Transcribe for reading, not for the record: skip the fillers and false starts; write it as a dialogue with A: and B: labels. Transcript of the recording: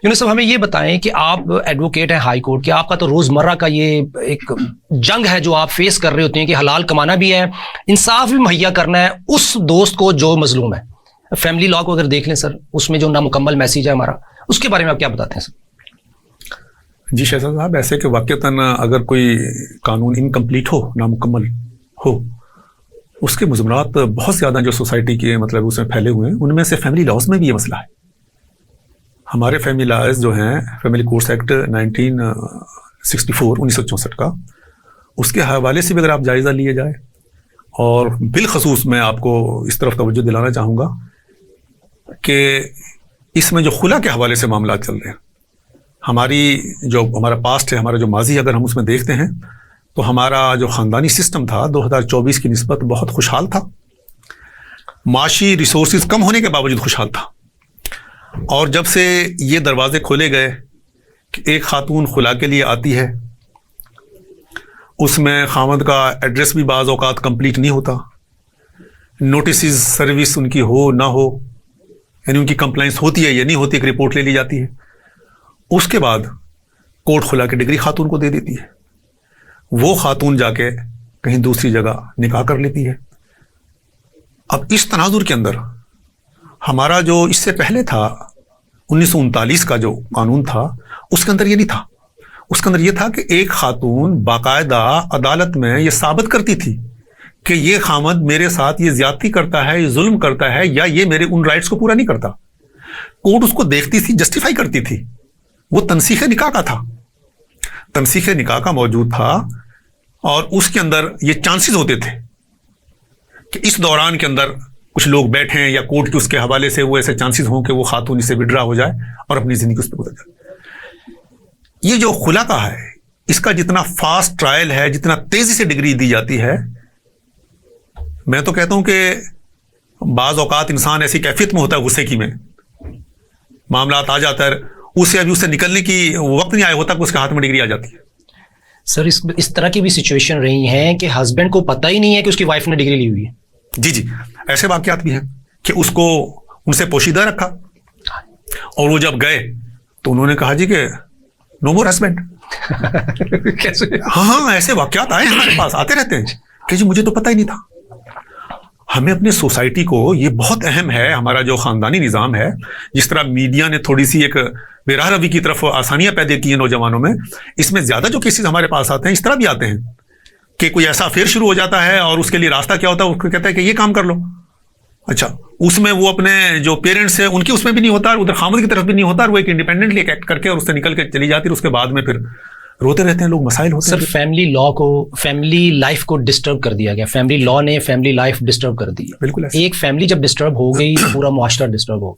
A: یونس صاحب ہمیں یہ بتائیں کہ آپ ایڈوکیٹ ہیں ہائی کورٹ کے، آپ کا تو روزمرہ کا یہ ایک جنگ ہے جو آپ فیس کر رہے ہوتے ہیں کہ حلال کمانا بھی ہے، انصاف بھی مہیا کرنا ہے اس دوست کو جو مظلوم ہے. فیملی لا کو اگر دیکھ لیں سر، اس میں جو نامکمل میسیج ہے ہمارا، اس کے بارے میں آپ کیا بتاتے ہیں سر؟
B: جی شہزاد صاحب، ایسے کہ واقعتاً اگر کوئی قانون انکمپلیٹ ہو، نامکمل ہو، اس کے مضمرات بہت زیادہ جو سوسائٹی کے مطلب اس میں پھیلے ہوئے ہیں. ان میں سے فیملی لاز میں بھی یہ مسئلہ ہے. ہمارے فیملی لاز جو ہیں، فیملی کورٹس ایکٹ 1964 1964 کا، اس کے حوالے سے بھی اگر آپ جائزہ لیے جائے، اور بالخصوص میں آپ کو اس طرف توجہ دلانا چاہوں گا کہ اس میں جو خلا کے حوالے سے معاملات چل رہے ہیں، ہمارا پاسٹ ہے، ہمارا جو ماضی اگر ہم اس میں دیکھتے ہیں تو ہمارا جو خاندانی سسٹم تھا 2024 کی نسبت بہت خوشحال تھا، معاشی ریسورسز کم ہونے کے باوجود خوشحال تھا. اور جب سے یہ دروازے کھولے گئے کہ ایک خاتون خلا کے لیے آتی ہے، اس میں خاوند کا ایڈریس بھی بعض اوقات کمپلیٹ نہیں ہوتا، نوٹسز سروس ان کی ہو نہ ہو، یعنی ان کی کمپلائنس ہوتی ہے یا نہیں ہوتی، ایک رپورٹ لے لی جاتی ہے، اس کے بعد کورٹ خلا کی ڈگری خاتون کو دے دیتی ہے، وہ خاتون جا کے کہیں دوسری جگہ نکاح کر لیتی ہے. اب اس تناظر کے اندر ہمارا جو اس سے پہلے تھا 1939 کا جو قانون تھا، اس کے اندر یہ نہیں تھا. اس کے اندر یہ تھا کہ ایک خاتون باقاعدہ عدالت میں یہ ثابت کرتی تھی کہ یہ خامد میرے ساتھ یہ زیادتی کرتا ہے، یہ ظلم کرتا ہے، یا یہ میرے ان رائٹس کو پورا نہیں کرتا. کورٹ اس کو دیکھتی تھی، جسٹیفائی کرتی تھی. وہ تنسیخ نکاح کا تھا، تنسیخ نکاح کا موجود تھا، اور اس کے اندر یہ چانسز ہوتے تھے کہ اس دوران کے اندر کچھ لوگ بیٹھے ہیں یا کورٹ کے اس کے حوالے سے وہ ایسے چانسز ہوں کہ وہ خاتون اسے وڈرا ہو جائے اور اپنی زندگی اس پہ گزر جائے. یہ جو خلا کا ہے، اس کا جتنا فاسٹ ٹرائل ہے، جتنا تیزی سے ڈگری دی جاتی ہے، میں تو کہتا ہوں کہ بعض اوقات انسان ایسی کیفیت میں ہوتا ہے غصے کی، میں معاملات آ جاتا ہے، اسے ابھی اسے نکلنے کی وقت نہیں آیا ہوتا کہ اس کے ہاتھ میں ڈگری آ جاتی ہے.
A: سر اس طرح کی بھی سچویشن رہی ہیں کہ ہسبینڈ کو پتہ ہی نہیں ہے کہ اس کی وائف نے ڈگری لی ہوئی ہے.
B: جی ایسے واقعات بھی ہیں کہ اس کو ان سے پوشیدہ رکھا، اور وہ جب گئے تو انہوں نے کہا جی کہ نو مور ہسبینڈ.
A: کیسے؟
B: ہاں ایسے واقعات آئے ہمارے پاس، آتے رہتے ہیں کہ جی مجھے تو پتہ ہی نہیں تھا. ہمیں اپنے سوسائٹی کو، یہ بہت اہم ہے، ہمارا جو خاندانی نظام ہے، جس طرح میڈیا نے تھوڑی سی ایک بے راہ روی کی طرف آسانیاں پیدا کی ہیں نوجوانوں میں، اس میں زیادہ جو کیسز ہمارے پاس آتے ہیں اس طرح بھی آتے ہیں کہ کوئی ایسا افیئر شروع ہو جاتا ہے اور اس کے لیے راستہ کیا ہوتا ہے، اس کو کہتا ہے کہ یہ کام کر لو. اچھا، اس میں وہ اپنے جو پیرنٹس ہیں ان کی اس میں بھی نہیں ہوتا، ادھر خامد کی طرف بھی نہیں ہوتا، اور وہ ایک انڈیپینڈنٹلی ایکٹ کر کے اور اس سے نکل کے چلی جاتی ہے. اس کے بعد میں پھر روتے رہتے ہیں لوگ، مسائل ہوتے ہیں.
A: سر فیملی لا کو، فیملی لائف کو ڈسٹرب کر دیا گیا، فیملی لا نے فیملی لائف ڈسٹرب کر دی.
B: بالکل
A: ایک فیملی جب ڈسٹرب ہو گئی تو پورا معاشرہ ڈسٹرب ہو گیا.